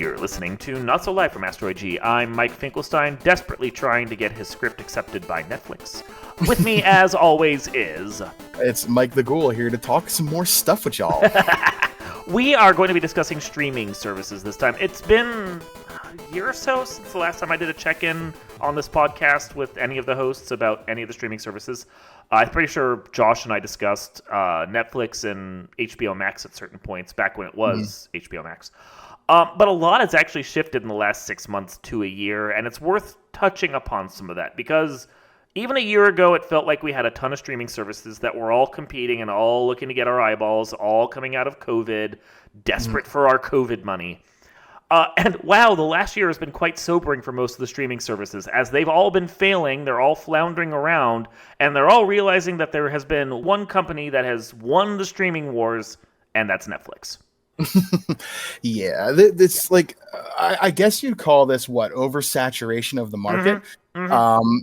You're listening to Not So Live from Asteroid G. I'm Mike Finkelstein, desperately trying to get his script accepted by Netflix. With me, as always, is... It's Mike the Ghoul here to talk some more stuff with y'all. We are going to be discussing streaming services this time. It's been a year or so since the last time I did a check-in on this podcast with any of the hosts about any of the streaming services. I'm pretty sure Josh and I discussed Netflix and HBO Max at certain points back when it was HBO Max. But a lot has actually shifted in the last 6 months to a year, and it's worth touching upon some of that because even a year ago, it felt like we had a ton of streaming services that were all competing and all looking to get our eyeballs, all coming out of COVID, desperate for our COVID money. And wow, the last year has been quite sobering for most of the streaming services. As they've all been failing, they're all floundering around, and they're all realizing that there has been one company that has won the streaming wars, and that's Netflix. Yeah, this like I guess you'd call this oversaturation of the market.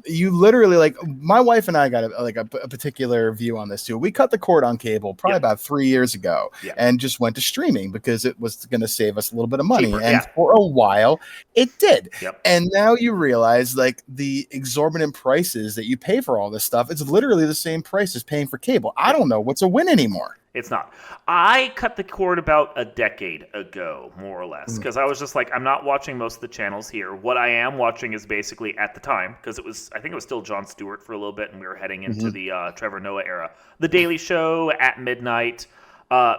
You literally, like, my wife and I got a particular view on this too. We cut the cord on cable probably about 3 years ago and just went to streaming because it was going to save us a little bit of money. And for a while it did. And now you realize, like, the exorbitant prices that you pay for all this stuff, it's literally the same price as paying for cable. I don't know what's a win anymore. It's not. I cut the cord about a decade ago, more or less, because I was just like, I'm not watching most of the channels here. What I am watching is basically, at the time, because I think it was still Jon Stewart for a little bit, and we were heading into the Trevor Noah era. The Daily Show at midnight,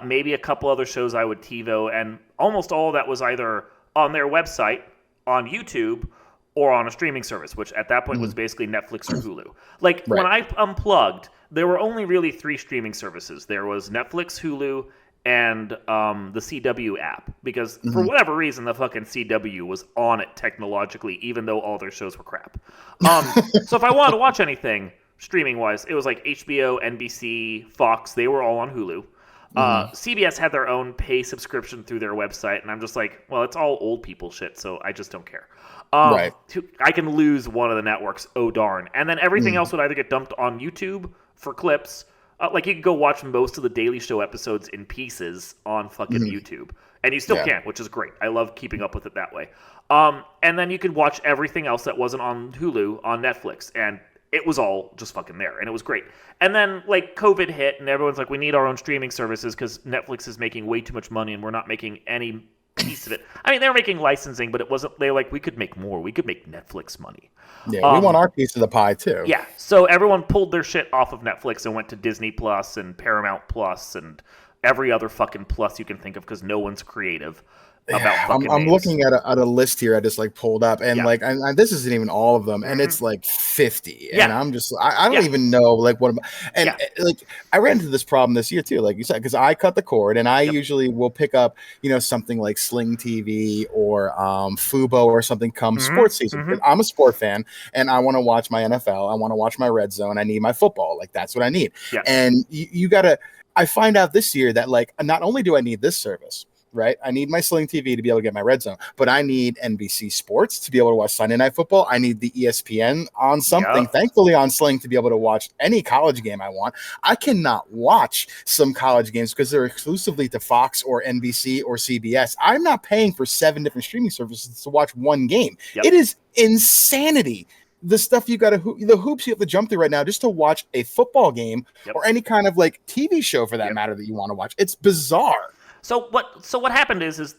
maybe a couple other shows I would TiVo, and almost all of that was either on their website, on YouTube, or on a streaming service, which at that point was basically Netflix or Hulu. Like, when I unplugged, there were only really 3 streaming services. There was Netflix, Hulu, and the CW app. Because for whatever reason, the fucking CW was on it technologically, even though all their shows were crap. So if I wanted to watch anything, streaming-wise, it was like HBO, NBC, Fox. They were all on Hulu. CBS had their own pay subscription through their website, and I'm just like, well, it's all old people shit, so I just don't care. I can lose one of the networks, oh darn. And then everything else would either get dumped on YouTube for clips. Like, you could go watch most of the Daily Show episodes in pieces on fucking YouTube. And you still can, which is great. I love keeping up with it that way. And then you could watch everything else that wasn't on Hulu on Netflix. And it was all just fucking there. And it was great. And then, like, COVID hit, and everyone's like, we need our own streaming services because Netflix is making way too much money and we're not making any piece of it. I mean, they were making licensing, but it wasn't. They were like, we could make more. We could make Netflix money. Yeah, we want our piece of the pie too. Yeah, so everyone pulled their shit off of Netflix and went to Disney Plus and Paramount Plus and every other fucking plus you can think of because no one's creative about fucking I'm names. looking at a list here I just like pulled up, and like and this isn't even all of them, and it's like 50, and I'm just I don't even know like what and like I ran into this problem this year too, like you said, because I cut the cord and I usually will pick up something like Sling TV or Fubo or something come sports season. I'm a sport fan and I want to watch my NFL, I want to watch my Red Zone, I need my football, like that's what I need. And you gotta, I find out this year that, like, not only do I need this service, right? I need my Sling TV to be able to get my Red Zone, but I need NBC Sports to be able to watch Sunday Night Football. I need the ESPN on something, thankfully on Sling, to be able to watch any college game I want. I cannot watch some college games because they're exclusively to Fox or NBC or CBS. I'm not paying for 7 different streaming services to watch one game. It is insanity. The stuff you got to, the hoops you have to jump through right now just to watch a football game or any kind of like TV show for that matter that you want to watch. It's bizarre. So what happened is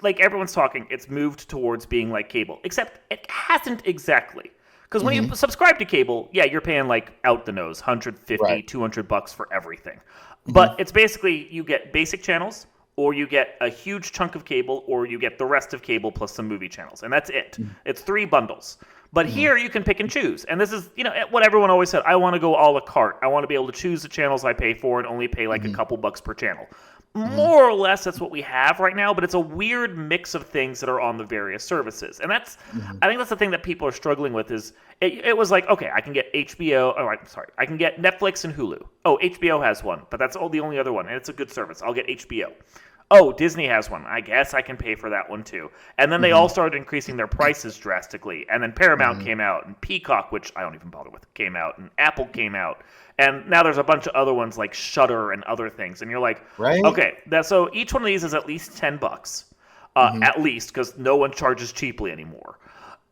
like everyone's talking, it's moved towards being like cable, except it hasn't exactly. Because when you subscribe to cable, you're paying like out the nose, $150, $200 for everything. But it's basically you get basic channels, or you get a huge chunk of cable, or you get the rest of cable plus some movie channels, and that's it. It's 3 bundles. But here you can pick and choose. And this is, what everyone always said, I want to go a la carte. I want to be able to choose the channels I pay for and only pay like a couple bucks per channel. More or less, that's what we have right now, but it's a weird mix of things that are on the various services. And that's, I think that's the thing that people are struggling with is, it was like, okay, I can get I can get Netflix and Hulu. Oh, HBO has one, but that's the only other one, and it's a good service. I'll get HBO. Oh, Disney has one. I guess I can pay for that one too. And then they all started increasing their prices drastically. And then Paramount came out, and Peacock, which I don't even bother with, came out, and Apple came out. And now there's a bunch of other ones like Shudder and other things. And you're like, okay, so each one of these is at least $10. at least, because no one charges cheaply anymore.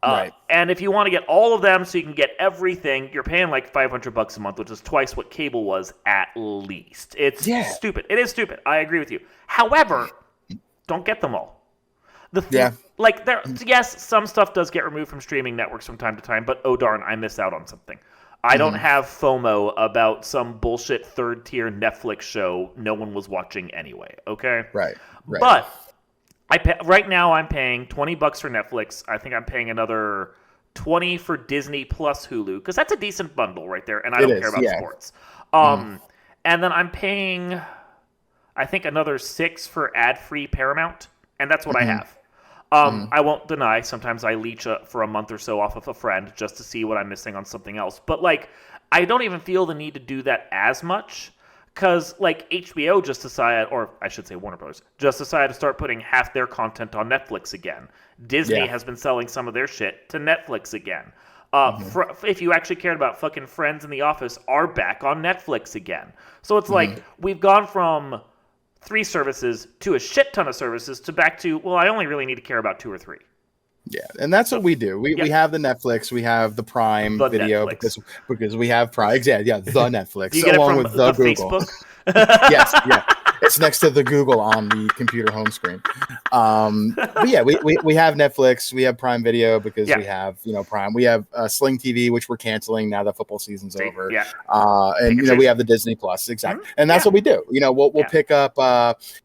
Right. And if you want to get all of them so you can get everything, you're paying like $500 a month, which is twice what cable was at least. It's stupid. It is stupid. I agree with you. However, don't get them all. Yes, some stuff does get removed from streaming networks from time to time, but oh darn, I miss out on something. I don't have FOMO about some bullshit third-tier Netflix show no one was watching anyway, okay? Right. But right now I'm paying $20 for Netflix. I think I'm paying another $20 for Disney plus Hulu, because that's a decent bundle right there, and I don't care about sports. And then I'm paying, I think, another $6 for ad-free Paramount, and that's what I have. I won't deny, sometimes I leech for a month or so off of a friend just to see what I'm missing on something else. But, like, I don't even feel the need to do that as much, because, like, HBO just decided, or I should say Warner Brothers, just decided to start putting half their content on Netflix again. Disney has been selling some of their shit to Netflix again. If you actually cared about fucking Friends and The Office are back on Netflix again. So it's like, we've gone from 3 services to a shit ton of services to back to, well, I only really need to care about 2 or 3. Yeah, and that's what we do. We have the Netflix, we have the Prime Video Netflix. because we have Prime. Exactly, the Netflix. Do you get along it from with the Google. Facebook? Yes, it's next to the Google on the computer home screen. But yeah, we have Netflix, we have Prime Video because we have Prime. We have Sling TV, which we're canceling now that football season's over. Yeah. And we have the Disney Plus, exactly. And that's what we do. We'll pick up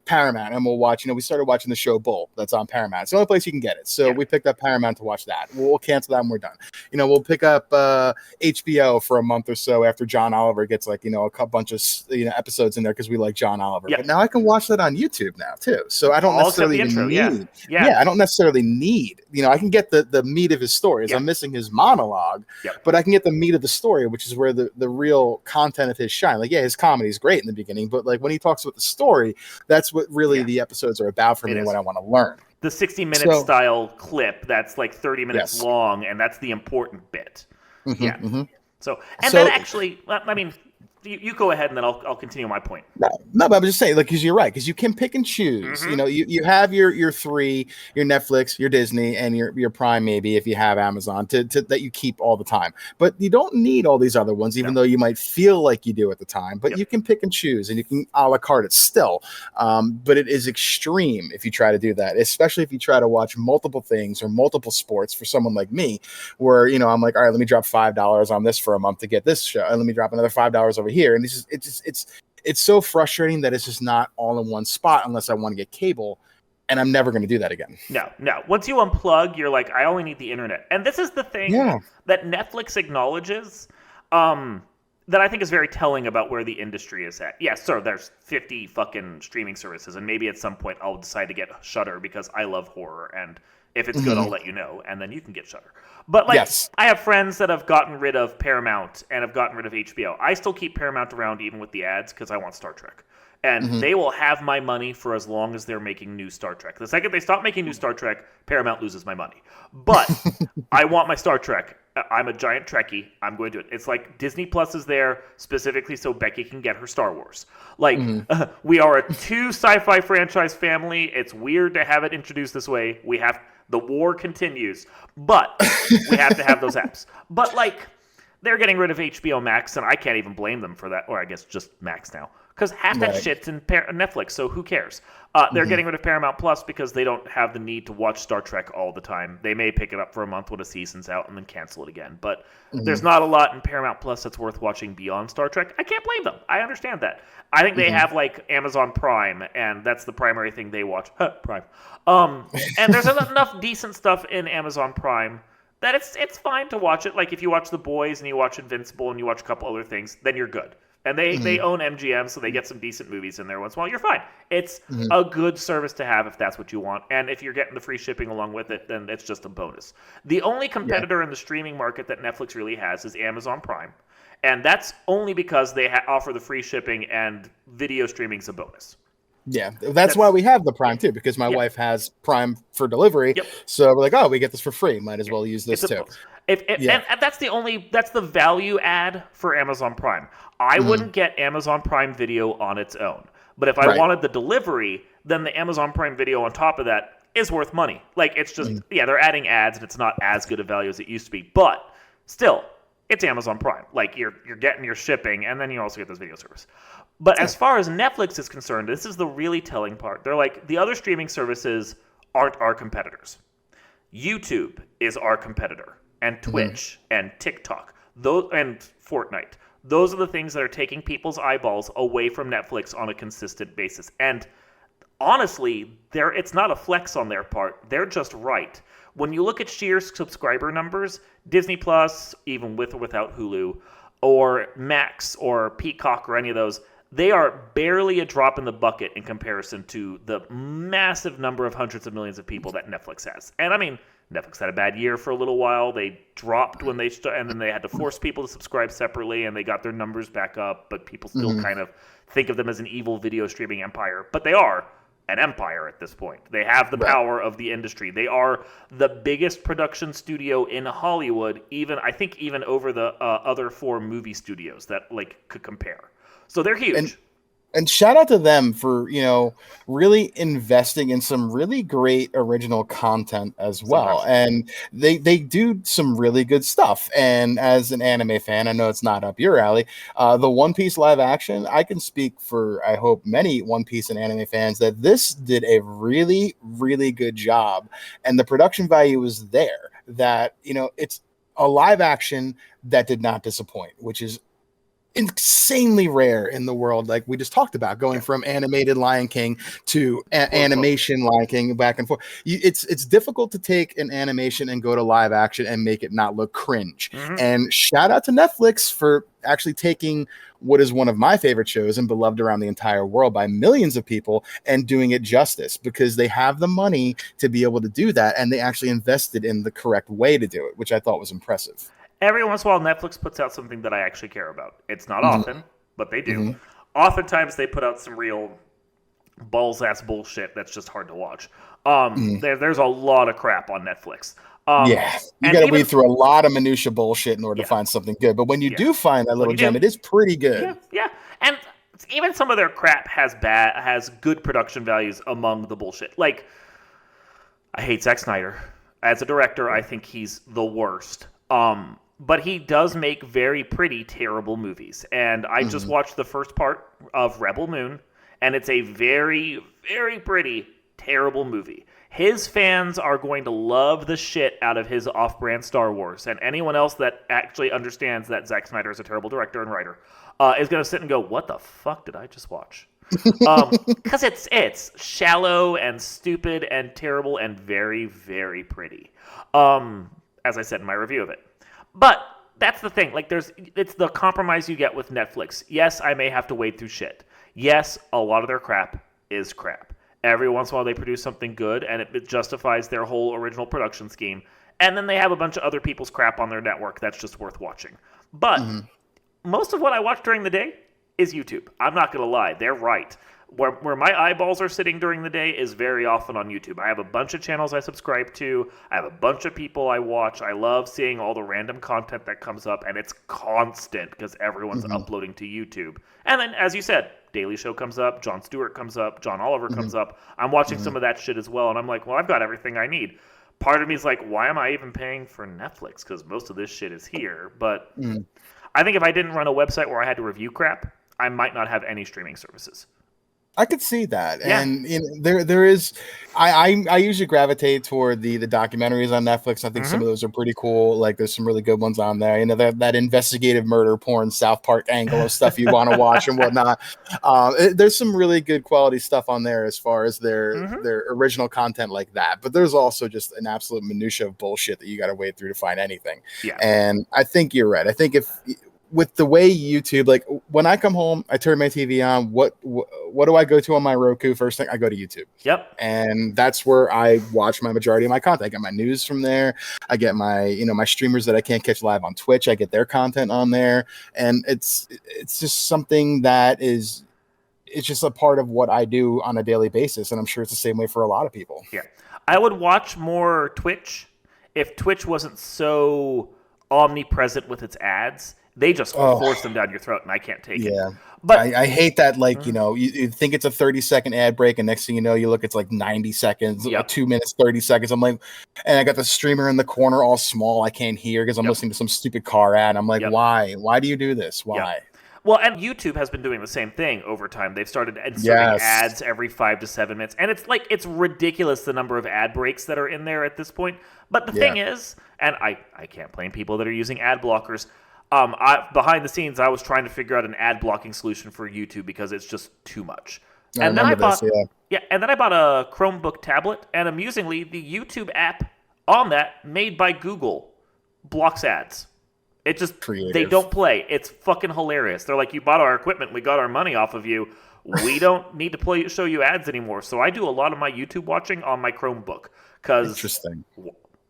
Paramount and we'll watch. We started watching the show Bull that's on Paramount. It's the only place you can get it. So we picked up Paramount to watch that. We'll cancel that and we're done. We'll pick up HBO for a month or so after John Oliver gets a bunch of episodes in there because we like John Oliver. But now I can watch that on YouTube now too. So I don't necessarily need. I don't necessarily need. I can get the meat of his stories. I'm missing his monologue, but I can get the meat of the story, which is where the real content of his shine. Like, his comedy is great in the beginning, but like when he talks about the story, that's what really the episodes are about for me and what I want to learn. The 60-minute style clip that's like 30 minutes long, and that's the important bit. So then actually, I mean, you go ahead, and then I'll continue my point. No, but I'm just saying, because you're right, because you can pick and choose. You have your 3, your Netflix, your Disney, and your Prime, maybe if you have Amazon, to that you keep all the time. But you don't need all these other ones, even though you might feel like you do at the time. But you can pick and choose, and you can a la carte it still. But it is extreme if you try to do that, especially if you try to watch multiple things or multiple sports. For someone like me, where I'm like, all right, let me drop $5 on this for a month to get this show, and let me drop another $5 over here, and it's so frustrating that it's just not all in one spot unless I want to get cable, and I'm never going to do that again. No. Once you unplug, you're like, I only need the internet, and this is the thing that Netflix acknowledges, that I think is very telling about where the industry is at. Yes, sir, there's 50 fucking streaming services, and maybe at some point I'll decide to get Shudder because I love horror, and if it's good, I'll let you know, and then you can get Shudder. But I have friends that have gotten rid of Paramount and have gotten rid of HBO. I still keep Paramount around even with the ads because I want Star Trek. And they will have my money for as long as they're making new Star Trek. The second they stop making new Star Trek, Paramount loses my money. But I want my Star Trek. I'm a giant Trekkie. I'm going to do it. It's like Disney Plus is there specifically so Becky can get her Star Wars. We are a 2 sci-fi franchise family. It's weird to have it introduced this way. The war continues, but we have to have those apps. But they're getting rid of HBO Max, and I can't even blame them for that. Or I guess just Max now, because half that shit's in Netflix. So who cares? They're getting rid of Paramount Plus because they don't have the need to watch Star Trek all the time. They may pick it up for a month when a season's out and then cancel it again. But there's not a lot in Paramount Plus that's worth watching beyond Star Trek. I can't blame them. I understand that. I think they have Amazon Prime, and that's the primary thing they watch. Prime. And there's enough decent stuff in Amazon Prime that it's fine to watch it. Like if you watch The Boys and you watch Invincible and you watch a couple other things, then you're good. And they own MGM, so they get some decent movies in there once in a while. You're fine. It's a good service to have if that's what you want. And if you're getting the free shipping along with it, then it's just a bonus. The only competitor in the streaming market that Netflix really has is Amazon Prime. And that's only because they offer the free shipping and video streaming's a bonus. Yeah, that's why we have the Prime too, because my wife has Prime for delivery. So we're like, oh, we get this for free. Might as well use this too. And that's the value add for Amazon Prime. I wouldn't get Amazon Prime Video on its own. But if I wanted the delivery, then the Amazon Prime Video on top of that is worth money. Like, it's just, they're adding ads, and it's not as good a value as it used to be. But still, it's Amazon Prime. Like, you're getting your shipping, and then you also get this video service. But as far as Netflix is concerned, this is the really telling part. They're like, the other streaming services aren't our competitors. YouTube is our competitor, and Twitch, and TikTok, and Fortnite. Those are the things that are taking people's eyeballs away from Netflix on a consistent basis. And honestly, it's not a flex on their part. They're just right. When you look at sheer subscriber numbers, Disney Plus, even with or without Hulu, or Max, or Peacock, or any of those, they are barely a drop in the bucket in comparison to the massive number of hundreds of millions of people that Netflix has. And I mean, Netflix had a bad year for a little while. They dropped when they and then they had to force people to subscribe separately, and they got their numbers back up. But people still kind of think of them as an evil video streaming empire. But they are an empire at this point. They have the power of the industry. They are the biggest production studio in Hollywood, even over the other 4 movie studios that could compare. So they're huge. And shout out to them for, really investing in some really great original content as well. And they do some really good stuff. And as an anime fan, I know it's not up your alley. The One Piece live action, I can speak for, I hope, many One Piece and anime fans that this did a really, really good job. And the production value was there, that, it's a live action that did not disappoint, which is insanely rare in the world, like we just talked about, going from animated Lion King to animation Lion King, back and forth. It's difficult to take an animation and go to live action and make it not look cringe. And shout out to Netflix for actually taking what is one of my favorite shows and beloved around the entire world by millions of people and doing it justice, because they have the money to be able to do that, and they actually invested in the correct way to do it, which I thought was impressive. Every once in a while, Netflix puts out something that I actually care about. It's not often, but they do. Oftentimes, they put out some real balls-ass bullshit that's just hard to watch. There's a lot of crap on Netflix. You got to weed through a lot of minutia bullshit in order to find something good. But when you do find that little gem, it is pretty good. Yeah. And even some of their crap has good production values among the bullshit. Like, I hate Zack Snyder. As a director, I think he's the worst. But he does make very pretty, terrible movies. And I just watched the first part of Rebel Moon, and it's a very, very pretty, terrible movie. His fans are going to love the shit out of his off-brand Star Wars. And anyone else that actually understands that Zack Snyder is a terrible director and writer is going to sit and go, what the fuck did I just watch? Because it's shallow and stupid and terrible and very, very pretty. As I said in my review of it. But that's the thing. It's the compromise you get with Netflix. Yes, I may have to wade through shit. Yes, a lot of their crap is crap. Every once in a while they produce something good, and it justifies their whole original production scheme. And then they have a bunch of other people's crap on their network that's just worth watching. But most of what I watch during the day is YouTube. I'm not going to lie. They're right. Where my eyeballs are sitting during the day is very often on YouTube. I have a bunch of channels I subscribe to. I have a bunch of people I watch. I love seeing all the random content that comes up, and it's constant because everyone's uploading to YouTube. And then, as you said, Daily Show comes up, Jon Stewart comes up, John Oliver comes up. I'm watching some of that shit as well, and I'm like, well, I've got everything I need. Part of me is like, why am I even paying for Netflix? Because most of this shit is here. But I think if I didn't run a website where I had to review crap, I might not have any streaming services. I could see that. Yeah. And there is, I usually gravitate toward the documentaries on Netflix. I think some of those are pretty cool. Like, there's some really good ones on there. That investigative murder porn South Park angle of stuff you want to watch and whatnot. There's some really good quality stuff on there as far as their original content like that. But there's also just an absolute minutia of bullshit that you got to wade through to find anything. Yeah. And I think you're right. I think with the way YouTube, like when I come home, I turn my TV on. What do I go to on my Roku? First thing, I go to YouTube. Yep. And that's where I watch my majority of my content. I get my news from there. I get my, my streamers that I can't catch live on Twitch. I get their content on there. And it's just something that it's just a part of what I do on a daily basis. And I'm sure it's the same way for a lot of people. Yeah. I would watch more Twitch if Twitch wasn't so omnipresent with its ads. They just force them down your throat, and I can't take it. But I hate that, like, you think it's a 30-second ad break, and next thing you know, you look, it's like 90 seconds, 2 minutes, 30 seconds. I'm like, and I got the streamer in the corner all small. I can't hear because I'm listening to some stupid car ad. I'm like, why? Why do you do this? Why? Well, and YouTube has been doing the same thing over time. They've started inserting Yes. ads every 5 to 7 minutes. And it's ridiculous the number of ad breaks that are in there at this point. But the thing is, and I can't blame people that are using ad blockers. Behind the scenes, I was trying to figure out an ad blocking solution for YouTube because it's just too much. And then I bought a Chromebook tablet, and amusingly, the YouTube app on that, made by Google, blocks ads. It just Creative. They don't play. It's fucking hilarious. They're like, you bought our equipment, we got our money off of you. We don't need to show you ads anymore. So I do a lot of my YouTube watching on my Chromebook because interesting.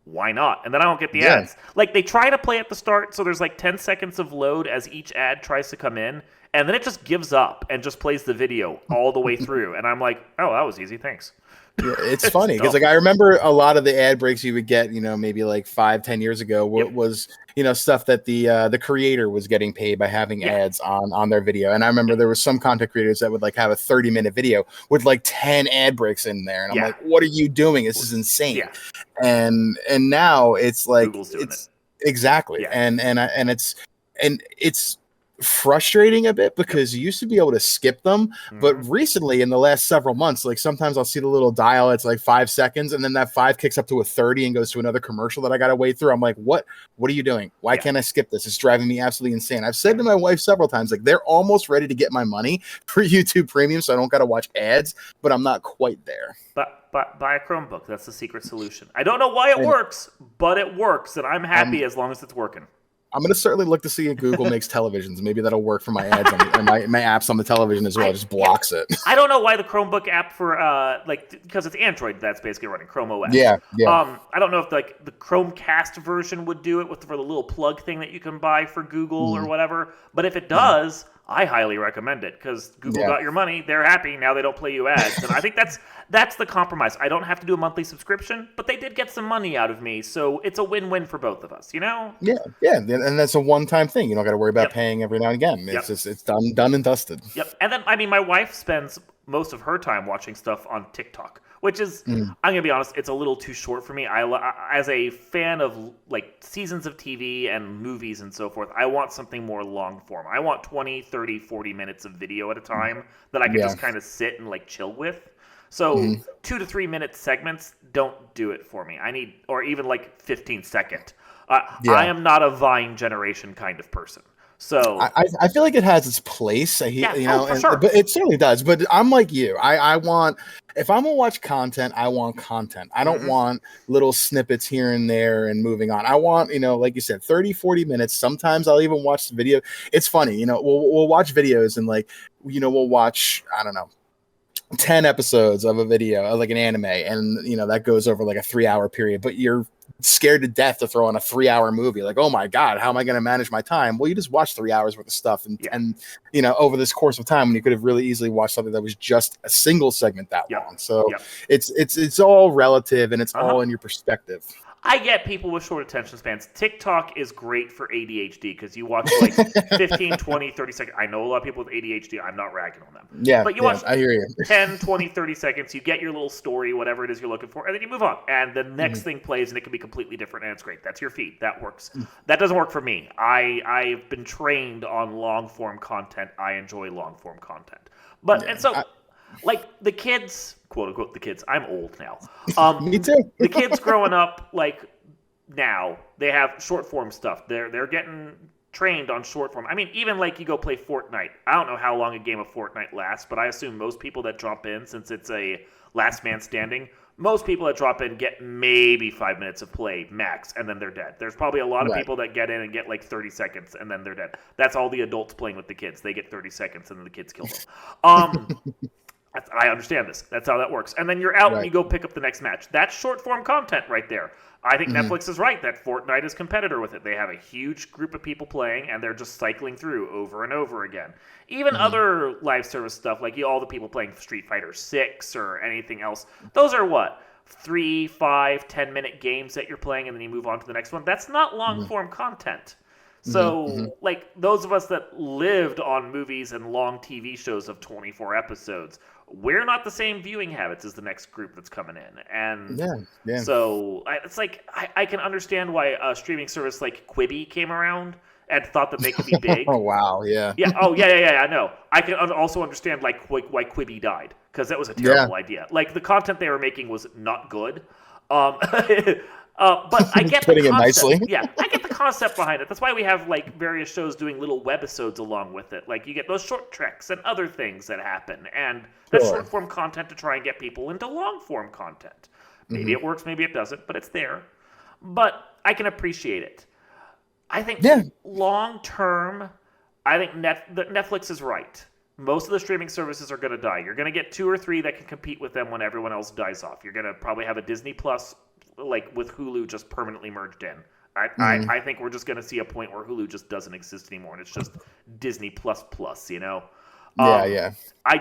Why not? And then I don't get the ads. Like, they try to play at the start, so there's like 10 seconds of load as each ad tries to come in, and then it just gives up and just plays the video all the way through. And I'm like, oh, that was easy, thanks. Yeah, it's funny because like I remember a lot of the ad breaks you would get, maybe like 5-10 years ago was stuff that the creator was getting paid by having ads on their video. And I remember there was some content creators that would like have a 30-minute video with like 10 ad breaks in there, and I'm like, what are you doing? This is insane. And now it's like Google's doing it. Exactly. And it's frustrating a bit because you used to be able to skip them, but recently in the last several months, like sometimes I'll see the little dial, it's like 5 seconds, and then that 5 kicks up to a 30 and goes to another commercial that I gotta wait through. I'm like, what are you doing? Why can't I skip this? It's driving me absolutely insane. I've said to my wife several times, like, they're almost ready to get my money for YouTube Premium so I don't gotta watch ads, but I'm not quite there. But buy a Chromebook. That's the secret solution. I don't know why it works, but it works, and I'm happy as long as it's working. I'm going to certainly look to see if Google makes televisions. Maybe that'll work for my ads and my apps on the television as well. It just blocks it. I don't know why the Chromebook app for because it's Android that's basically running Chrome OS. Yeah. I don't know if like the Chromecast version would do it for the little plug thing that you can buy for Google or whatever. But if it does, I highly recommend it because Google got your money. They're happy. Now they don't play you ads. And I think that's the compromise. I don't have to do a monthly subscription, but they did get some money out of me. So it's a win-win for both of us, Yeah. And that's a one-time thing. You don't got to worry about paying every now and again. It's just, it's done and dusted. Yep. And then, my wife spends most of her time watching stuff on TikTok, which is, I'm going to be honest, it's a little too short for me. As a fan of like seasons of TV and movies and so forth, I want something more long form. I want 20, 30, 40 minutes of video at a time that I can just kind of sit and like chill with. So 2 to 3 minute segments don't do it for me. I need, or even like 15-second. I am not a Vine generation kind of person. So I feel like it has its place, for sure. But it certainly does. But I'm like you. I want, if I'm gonna watch content, I want content. I don't want little snippets here and there and moving on. I want, like you said, 30, 40 minutes. Sometimes I'll even watch the video. It's funny, we'll watch videos and like, we'll watch, I don't know, 10 episodes of a video, like an anime, and that goes over like a 3-hour period, but you're scared to death to throw on a 3-hour movie. Like, oh my God, how am I going to manage my time? Well, you just watch 3 hours worth of stuff and over this course of time when you could have really easily watched something that was just a single segment that long. So it's all relative and it's all in your perspective. I get people with short attention spans. TikTok is great for ADHD because you watch like 15, 20, 30 seconds. I know a lot of people with ADHD. I'm not ragging on them. Yeah, but you watch I hear you. 10, 20, 30 seconds. You get your little story, whatever it is you're looking for, and then you move on. And the next thing plays, and it can be completely different, and it's great. That's your feed. That works. That doesn't work for me. I've been trained on long-form content. I enjoy long-form content. Like the kids, quote unquote, the kids. I'm old now. Me too. The kids growing up, like now, they have short form stuff. They're getting trained on short form. I mean, even like you go play Fortnite. I don't know how long a game of Fortnite lasts, but I assume most people that drop in, since it's a last man standing, most people that drop in get maybe 5 minutes of play max, and then they're dead. There's probably a lot of people that get in and get like 30 seconds, and then they're dead. That's all the adults playing with the kids. They get 30 seconds, and then the kids kill them. I understand this. That's how that works. And then you're out and you go pick up the next match. That's short form content right there. I think Netflix is right that Fortnite is competitor with it. They have a huge group of people playing, and they're just cycling through over and over again. Even other live service stuff, like all the people playing Street Fighter 6 or anything else, those are what? 3, 5, 10-minute games that you're playing, and then you move on to the next one. That's not long form content. So, like, those of us that lived on movies and long TV shows of 24 episodes, we're not the same viewing habits as the next group that's coming in. And so it's like, I can understand why a streaming service like Quibi came around and thought that they could be big. Oh, wow, yeah. Yeah, I know. I can also understand, like, why Quibi died, because that was a terrible idea. Like, the content they were making was not good. But I get putting the it concept. nicely. Yeah, I get the concept behind it. That's why we have like various shows doing little webisodes along with it. Like you get those short treks and other things that happen, and that's short form content to try and get people into long form content. Maybe it works, maybe it doesn't, but it's there. But I can appreciate it. I think long term, I think Netflix is right. Most of the streaming services are going to die. You're going to get 2 or 3 that can compete with them when everyone else dies off. You're going to probably have a Disney Plus, like with Hulu, just permanently merged in. I think we're just going to see a point where Hulu just doesn't exist anymore, and it's just Disney Plus, you know? I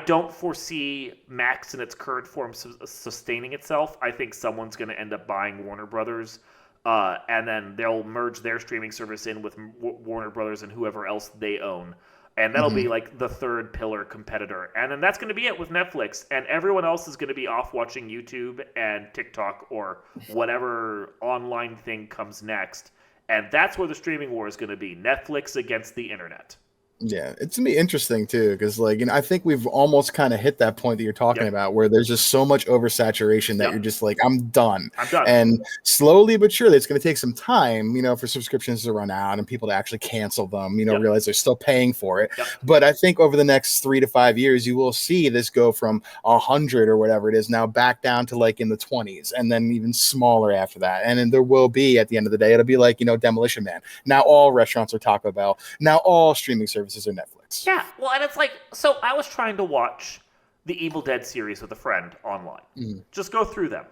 don't foresee Max in its current form sustaining itself. I think someone's going to end up buying Warner Brothers, and then they'll merge their streaming service in with Warner Brothers and whoever else they own. And that'll be like the third pillar competitor. And then that's going to be it with Netflix. And everyone else is going to be off watching YouTube and TikTok or whatever online thing comes next. And that's where the streaming war is going to be. Netflix against the internet. Yeah, it's gonna be interesting too, because like, you know, I think we've almost kind of hit that point that you're talking about, where there's just so much oversaturation that you're just like, I'm done. And slowly but surely, it's going to take some time, you know, for subscriptions to run out and people to actually cancel them. You know, realize they're still paying for it. But I think over the next 3 to 5 years, you will see this go from 100 or whatever it is now back down to like in the 20s, and then even smaller after that. And then there will be, at the end of the day, it'll be like, you know, Demolition Man. Now all restaurants are Taco Bell. Now all streaming services are Netflix. Yeah, well, and it's like, so I was trying to watch the Evil Dead series with a friend online. Just go through them.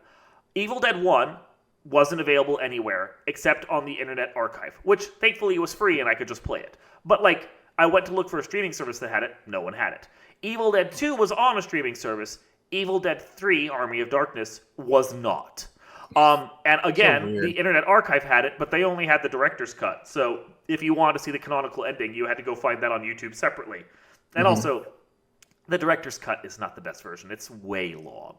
Evil Dead 1 wasn't available anywhere except on the Internet Archive, which thankfully was free and I could just play it. But like, I went to look for a streaming service that had it. No one had it. Evil Dead 2 was on a streaming service. Evil Dead 3, Army of Darkness, was not. And again, the Internet Archive had it, but they only had the director's cut. So if you wanted to see the canonical ending, you had to go find that on YouTube separately. And also, the director's cut is not the best version. It's way long.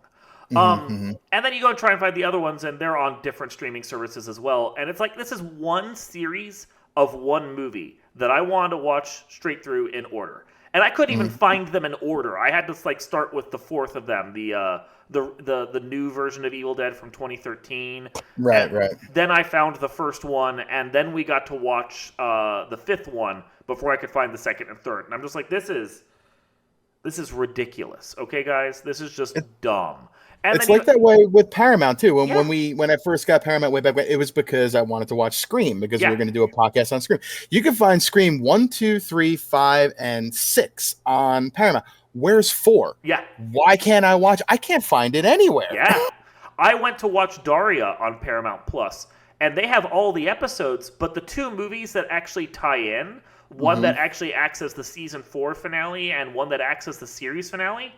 And then you go and try and find the other ones, and they're on different streaming services as well. And it's like, this is one series of one movie that I wanted to watch straight through in order. And I couldn't even find them in order. I had to like start with the fourth of them, the new version of Evil Dead from 2013. Right. Then I found the first one, and then we got to watch the fifth one before I could find the second and third. And I'm just like, this is ridiculous. Okay, guys, this is just dumb. And it's like that way with Paramount too. When I first got Paramount way back when, it was because I wanted to watch Scream, because we were going to do a podcast on Scream. You can find Scream 1, 2, 3, 5, and 6 on Paramount. Where's 4? Yeah. Why can't I watch? I can't find it anywhere. Yeah. I went to watch Daria on Paramount Plus, and they have all the episodes, but the 2 movies that actually tie in, one that actually acts as the season 4 finale and one that acts as the series finale,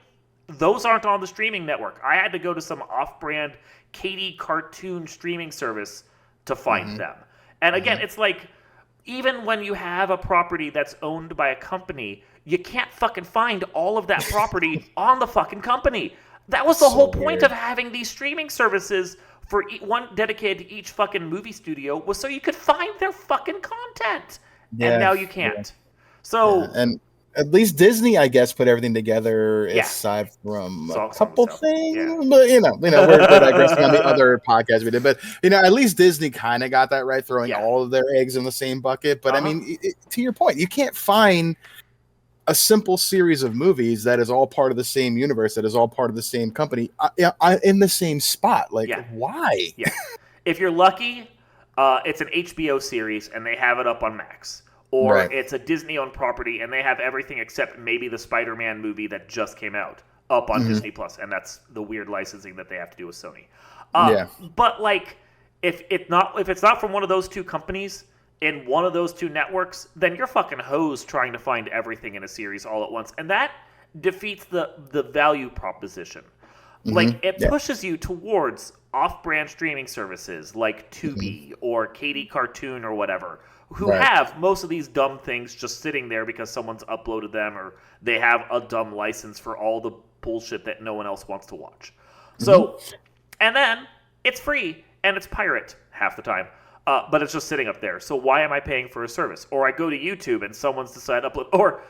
those aren't on the streaming network. I had to go to some off-brand Katie cartoon streaming service to find them. And again, it's like, even when you have a property that's owned by a company, you can't fucking find all of that property on the fucking company. That was the whole point of having these streaming services for one dedicated to each fucking movie studio, was so you could find their fucking content. And now you can't. So... And at least Disney, I guess, put everything together aside from a couple things. But, you know, we're digressing on the other podcast we did. But, you know, at least Disney kind of got that right, throwing all of their eggs in the same bucket. But, I mean, to your point, you can't find a simple series of movies that is all part of the same universe, that is all part of the same company, in the same spot. Like, why? Yeah. If you're lucky, it's an HBO series, and they have it up on Max. Or it's a Disney-owned property, and they have everything except maybe the Spider-Man movie that just came out up on Disney Plus, and that's the weird licensing that they have to do with Sony. But like, if it's not from one of those 2 companies in one of those 2 networks, then you're fucking hosed trying to find everything in a series all at once, and that defeats the value proposition. Like, it pushes you towards off-brand streaming services like Tubi or KD Cartoon or whatever, who Right. have most of these dumb things just sitting there because someone's uploaded them or they have a dumb license for all the bullshit that no one else wants to watch. So, and then it's free and it's pirate half the time. But it's just sitting up there. So why am I paying for a service? Or I go to YouTube and someone's decided to upload. Or,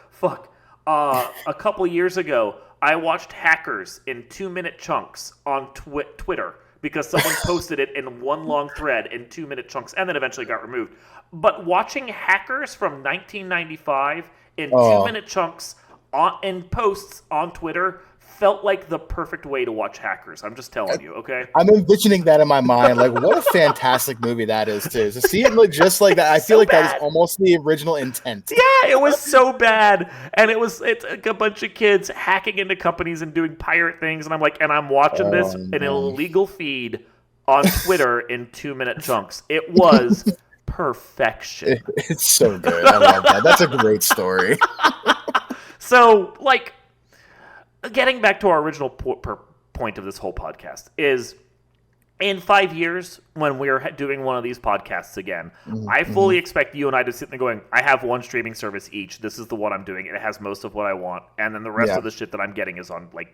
a couple years ago, I watched Hackers in 2-minute chunks on Twitter because someone posted it in one long thread in 2-minute chunks and then eventually got removed. But watching Hackers from 1995 in 2-minute chunks in posts on Twitter felt like the perfect way to watch Hackers. I'm just telling you, okay? I'm envisioning that in my mind. Like, what a fantastic movie that is, too. To see it look just like that, I feel like that is almost the original intent. Yeah, it was so bad. And it's like a bunch of kids hacking into companies and doing pirate things. And I'm like, and I'm watching this in an illegal feed on Twitter in 2-minute chunks. It was perfection. It's so good. I love that. That's a great story. So, like, getting back to our original point of this whole podcast is in 5 years when we're doing one of these podcasts again, I fully expect you and I to sit there going, I have one streaming service each. This is the one I'm doing. It has most of what I want. And then the rest of the shit that I'm getting is on like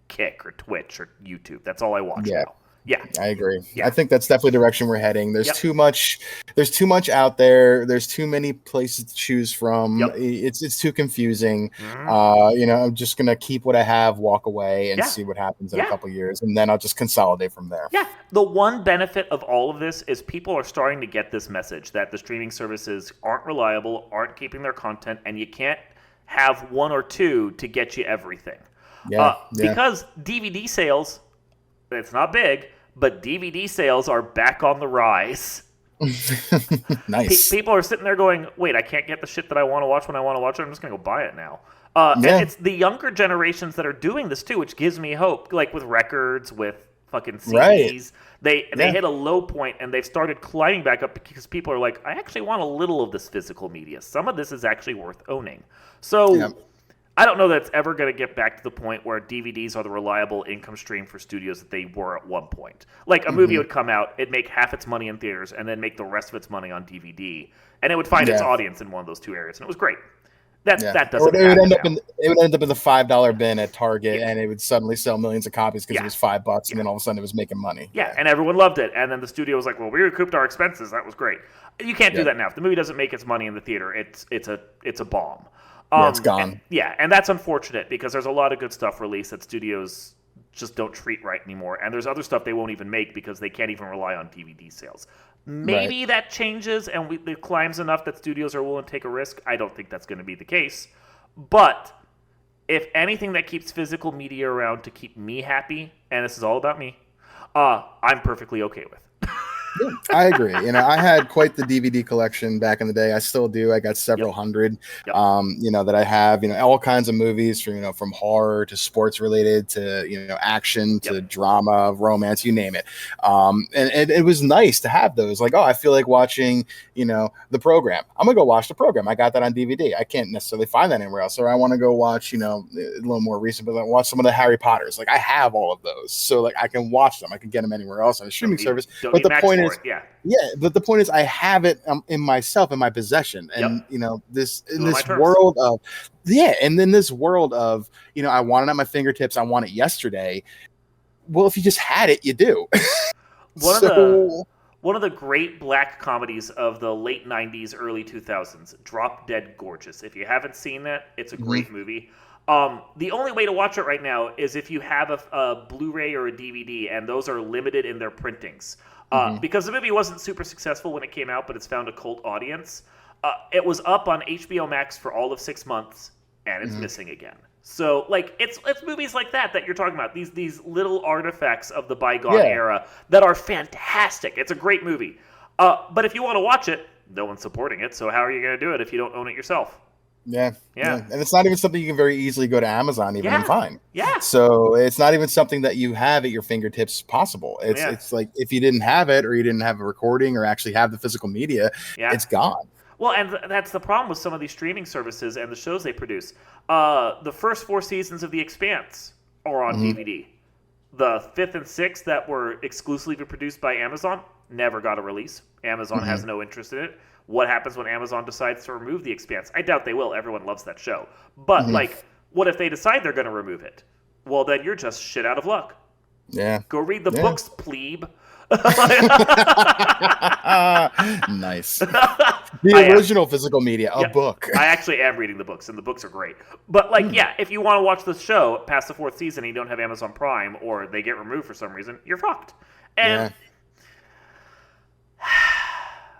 Kick or Twitch or YouTube. That's all I watch now. Yeah, I agree. Yeah. I think that's definitely the direction we're heading. There's too much. There's too much out there. There's too many places to choose from. It's too confusing. I'm just gonna keep what I have, walk away, and see what happens in a couple years, and then I'll just consolidate from there. Yeah. The one benefit of all of this is people are starting to get this message that the streaming services aren't reliable, aren't keeping their content, and you can't have one or two to get you everything. Because DVD sales, it's not big, but DVD sales are back on the rise. Nice. People are sitting there going, wait, I can't get the shit that I want to watch when I want to watch it. I'm just going to go buy it now. And it's the younger generations that are doing this too, which gives me hope. Like with records, with fucking CDs. They hit a low point and they've started climbing back up because people are like, I actually want a little of this physical media. Some of this is actually worth owning. So I don't know that it's ever going to get back to the point where DVDs are the reliable income stream for studios that they were at one point. Like a movie would come out, it'd make half its money in theaters, and then make the rest of its money on DVD, and it would find its audience in one of those two areas, and it was great. That doesn't happen it would end up in the $5 bin at Target, and it would suddenly sell millions of copies because it was $5, and then all of a sudden it was making money. And everyone loved it, and then the studio was like, "Well, we recouped our expenses. That was great." You can't do that now. If the movie doesn't make its money in the theater, it's a bomb. It's gone. And that's unfortunate because there's a lot of good stuff released that studios just don't treat right anymore. And there's other stuff they won't even make because they can't even rely on DVD sales. Maybe that changes and it climbs enough that studios are willing to take a risk. I don't think that's going to be the case. But if anything that keeps physical media around to keep me happy, and this is all about me, I'm perfectly okay with. Yeah, I agree. I had quite the DVD collection back in the day. I still do. I got several hundred, that I have, all kinds of movies from horror to sports related to, action to drama, romance, you name it. And it was nice to have those. Like, I feel like watching, The Program. I'm going to go watch The Program. I got that on DVD. I can't necessarily find that anywhere else. Or I want to go watch, a little more recent, but I watch some of the Harry Potters. Like, I have all of those. So, like, I can watch them. I can get them anywhere else on a streaming service. But the point is, but the point is, I have it in myself, in my possession, and this world of and then this world of I want it at my fingertips. I want it yesterday. Well, if you just had it, you do. One of the great black comedies of the late 90s, early 2000s, Drop Dead Gorgeous. If you haven't seen that, it's a great movie. The only way to watch it right now is if you have a Blu-ray or a DVD, and those are limited in their printings. Because the movie wasn't super successful when it came out, but it's found a cult audience. It was up on HBO Max for all of 6 months, and it's missing again. So, like, it's movies like that you're talking about. These little artifacts of the bygone era that are fantastic. It's a great movie. But if you want to watch it, no one's supporting it. So how are you going to do it if you don't own it yourself? Yeah. And it's not even something you can very easily go to Amazon and find. So it's not even something that you have at your fingertips possible. It's like if you didn't have it or you didn't have a recording or actually have the physical media, it's gone. Well, and that's the problem with some of these streaming services and the shows they produce. The first 4 seasons of The Expanse are on DVD. The 5th and 6th that were exclusively produced by Amazon never got a release. Amazon has no interest in it. What happens when Amazon decides to remove The Expanse? I doubt they will. Everyone loves that show. But, like, what if they decide they're going to remove it? Well, then you're just shit out of luck. Yeah. Go read the books, plebe. Nice. The original physical media, a book. I actually am reading the books, and the books are great. But, like, if you want to watch the show past the 4th season and you don't have Amazon Prime, or they get removed for some reason, you're fucked. And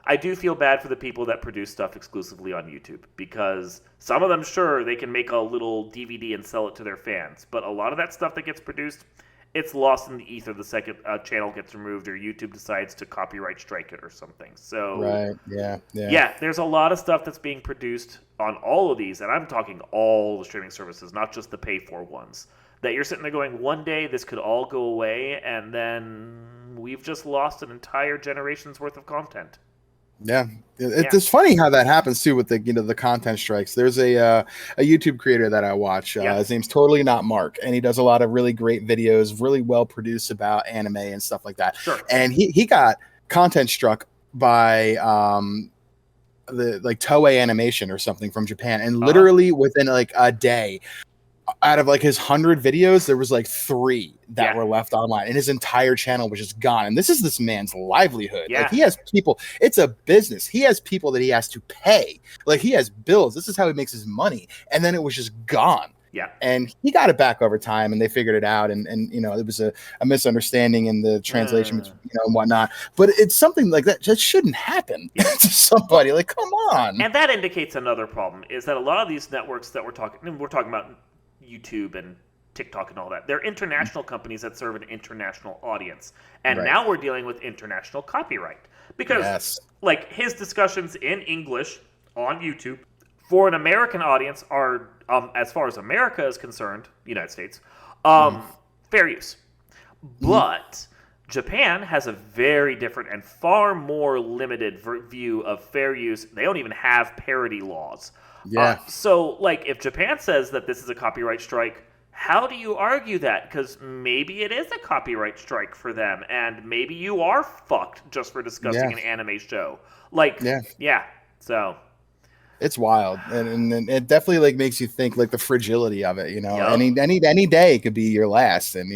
I do feel bad for the people that produce stuff exclusively on YouTube, because some of them, sure, they can make a little DVD and sell it to their fans, but a lot of that stuff that gets produced, it's lost in the ether the second channel gets removed or YouTube decides to copyright strike it or something. So, there's a lot of stuff that's being produced on all of these, and I'm talking all the streaming services, not just the pay-for ones, that you're sitting there going, one day this could all go away, and then we've just lost an entire generation's worth of content. Yeah, it's funny how that happens too with the content strikes. There's a YouTube creator that I watch. His name's Totally Not Mark, and he does a lot of really great videos, really well produced about anime and stuff like that. Sure. And he got content struck by the Toei Animation or something from Japan, and literally within like a day, out of like his 100 videos, there was like 3 that were left online, and his entire channel was just gone. And this is this man's livelihood. Like, he has people, it's a business. He has people that he has to pay. Like, he has bills. This is how he makes his money. And then it was just gone. Yeah. And he got it back over time, and they figured it out. And it was a misunderstanding in the translation, and whatnot. But it's something like that just shouldn't happen to somebody. Like, come on. And that indicates another problem, is that a lot of these networks that we're talking about YouTube and TikTok and all that, they're international companies that serve an international audience. And now we're dealing with international copyright. Because, like, his discussions in English on YouTube for an American audience are, as far as America is concerned, United States, fair use. But Japan has a very different and far more limited view of fair use. They don't even have parody laws. So, like, if Japan says that this is a copyright strike, how do you argue that? Because maybe it is a copyright strike for them, and maybe you are fucked just for discussing an anime show. Like, so... It's wild, and it definitely like makes you think like the fragility of it. Any day could be your last, and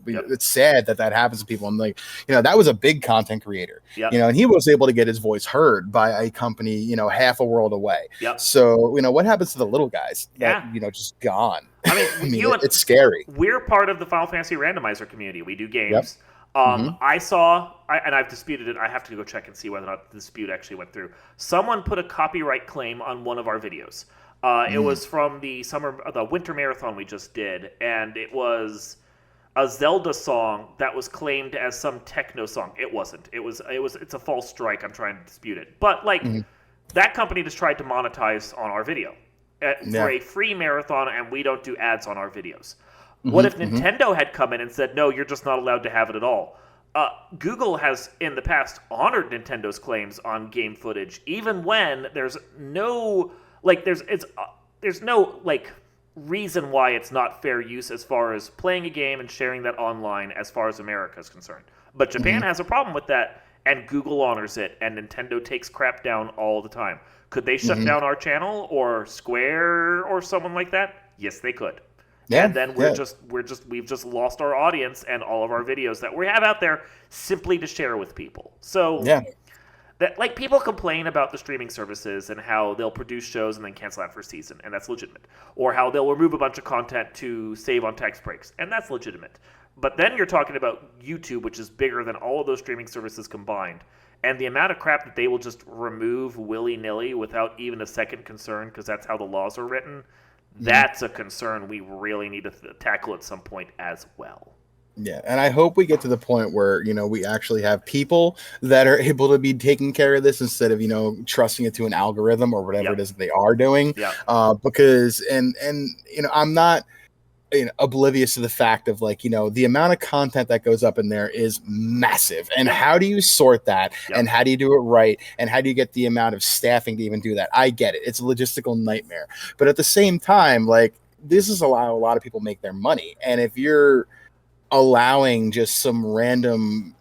it's sad that happens to people. And like that was a big content creator, and he was able to get his voice heard by a company half a world away. So what happens to the little guys that just gone? I mean, it's scary. We're part of the Final Fantasy Randomizer community. We do games. I saw, and I've disputed it. I have to go check and see whether or not the dispute actually went through. Someone put a copyright claim on one of our videos. It was from the winter marathon we just did, and it was a Zelda song that was claimed as some techno song. It wasn't. It's a false strike. I'm trying to dispute it, but that company just tried to monetize on our video for a free marathon, and we don't do ads on our videos. What if Nintendo had come in and said, no, you're just not allowed to have it at all? Google has, in the past, honored Nintendo's claims on game footage, even when there's no, reason why it's not fair use as far as playing a game and sharing that online as far as America is concerned. But Japan has a problem with that, and Google honors it, and Nintendo takes crap down all the time. Could they shut down our channel, or Square, or someone like that? Yes, they could. And then we've just lost our audience and all of our videos that we have out there simply to share with people. So that people complain about the streaming services and how they'll produce shows and then cancel after a season, and that's legitimate. Or how they'll remove a bunch of content to save on tax breaks, and that's legitimate. But then you're talking about YouTube, which is bigger than all of those streaming services combined. And the amount of crap that they will just remove willy-nilly without even a second concern, because that's how the laws are written, that's a concern we really need to tackle at some point as well. Yeah, and I hope we get to the point where, we actually have people that are able to be taking care of this instead of, trusting it to an algorithm or whatever it is that they are doing. Because, I'm not oblivious to the fact of the amount of content that goes up in there is massive, and how do you sort that, and how do you do it right, and how do you get the amount of staffing to even do that? I get it, it's a logistical nightmare, but at the same time, this is a lot of people make their money, and if you're allowing just some random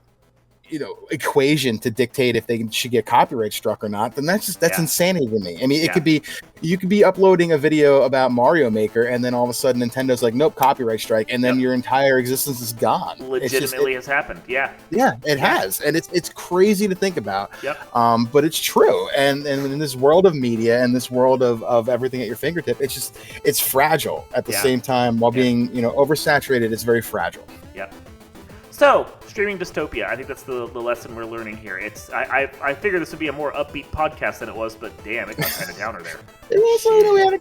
equation to dictate if they should get copyright struck or not, then that's insanity to me. I mean, it could be, you could be uploading a video about Mario Maker, and then all of a sudden Nintendo's like, nope, copyright strike, and then your entire existence is gone. Legitimately has happened. Yeah, it has, and it's crazy to think about. Yep. But it's true, and in this world of media and this world of everything at your fingertip, it's fragile at the same time, while being oversaturated. It's very fragile. Yep. So, streaming dystopia. I think that's the lesson we're learning here. I figured this would be a more upbeat podcast than it was, but damn, it got kind of downer there. It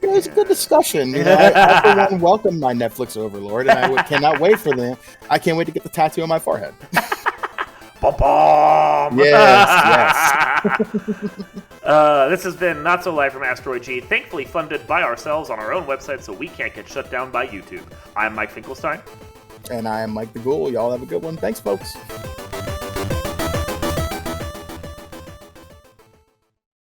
was a good discussion. I for one welcome my Netflix overlord, and I cannot wait for them. I can't wait to get the tattoo on my forehead. Ba-bom! Yes. This has been Not So Live from Asteroid G, thankfully funded by ourselves on our own website, so we can't get shut down by YouTube. I'm Mike Finkelstein. And I am Mike the Ghoul. Y'all have a good one. Thanks, folks.